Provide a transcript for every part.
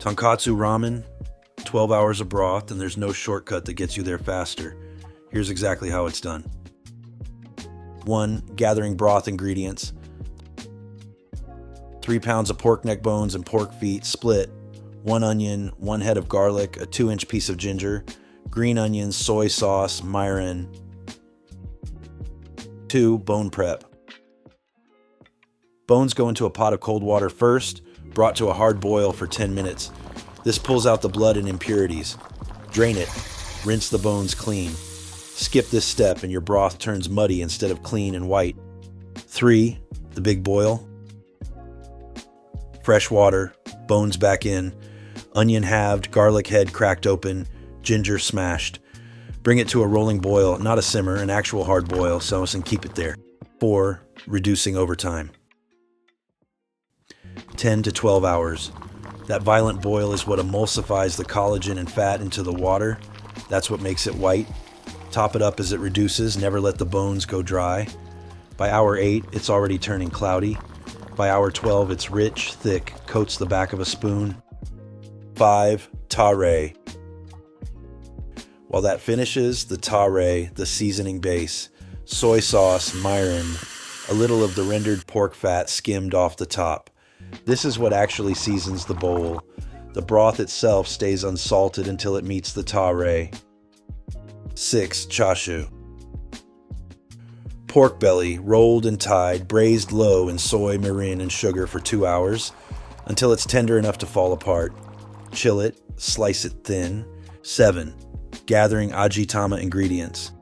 Tonkotsu Ramen, 12 hours of broth, and there's no shortcut that gets you there faster. Here's exactly how it's done. 1. Gathering broth ingredients. 3 pounds of pork neck bones and pork feet, split. 1 onion, 1 head of garlic, a 2-inch piece of ginger, green onions, soy sauce, mirin. 2. Bone prep. Bones go into a pot of cold water first, brought to a hard boil for 10 minutes. This pulls out the blood and impurities. Drain it. Rinse the bones clean. Skip this step and your broth turns muddy instead of clean and white. 3. The big boil. Fresh water, bones back in, onion halved, garlic head cracked open, ginger smashed. Bring it to a rolling boil, not a simmer, an actual hard boil, and keep it there. 4. Reducing over time. 10 to 12 hours. That violent boil is what emulsifies the collagen and fat into the water. That's what makes it white. Top it up as it reduces, never let the bones go dry. By hour 8, it's already turning cloudy. By hour 12, it's rich, thick, coats the back of a spoon. 5. Tare. While that finishes, the tare, the seasoning base, soy sauce, mirin, a little of the rendered pork fat skimmed off the top. This is what actually seasons the bowl. The broth itself stays unsalted until it meets the tare. 6. Chashu. Pork belly, rolled and tied, braised low in soy, mirin, and sugar for 2 hours, until it's tender enough to fall apart. Chill it, slice it thin. 7. Gathering ajitama ingredients.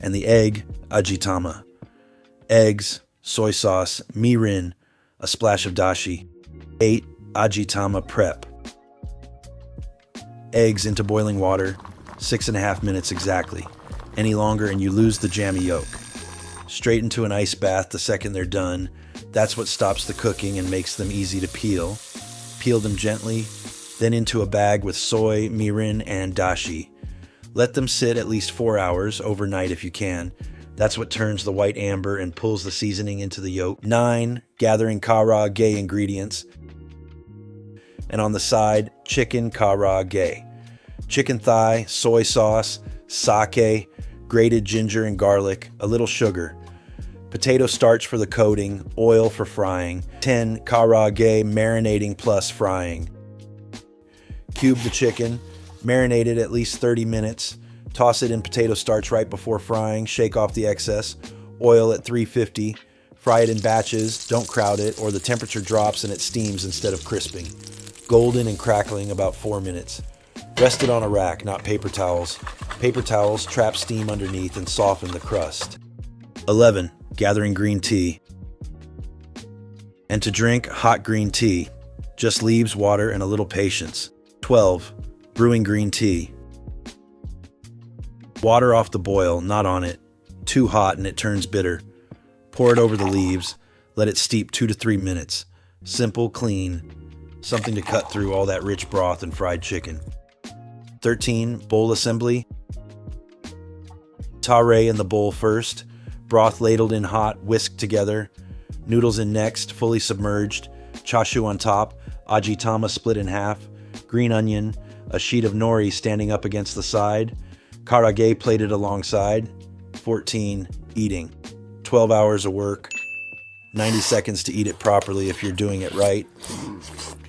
And the egg, ajitama. Eggs, soy sauce, mirin, a splash of dashi. 8. Ajitama prep. Eggs into boiling water, 6.5 minutes exactly. Any longer and you lose the jammy yolk. Straight into an ice bath the second they're done. That's what stops the cooking and makes them easy to peel. Peel them gently, then into a bag with soy, mirin, and dashi. Let them sit at least 4 hours, overnight if you can. That's what turns the white amber and pulls the seasoning into the yolk. 9. Gathering kara ge ingredients. And on the side, chicken kara ge. Chicken thigh, soy sauce, sake, grated ginger and garlic, a little sugar. Potato starch for the coating, oil for frying. 10. Kara ge marinating plus frying. Cube the chicken, marinate it at least 30 minutes. Toss it in potato starch right before frying, shake off the excess. Oil at 350. Fry it in batches, don't crowd it, or the temperature drops and it steams instead of crisping. Golden and crackling about 4 minutes. Rest it on a rack, not paper towels. Paper towels trap steam underneath and soften the crust. 11. Gathering green tea. And to drink, hot green tea. Just leaves, water, and a little patience. 12. Brewing green tea. Water off the boil, not on it. Too hot and it turns bitter. Pour it over the leaves. Let it steep 2 to 3 minutes. Simple, clean. Something to cut through all that rich broth and fried chicken. 13. Bowl assembly. Tare in the bowl first. Broth ladled in hot, whisked together. Noodles in next, fully submerged. Chashu on top. Ajitama split in half. Green onion. A sheet of nori standing up against the side. Karage plated alongside. 14. Eating. 12 hours of work. 90 seconds to eat it properly if you're doing it right,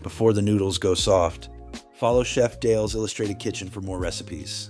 before the noodles go soft. Follow Chef Dale's Illustrated Kitchen for more recipes.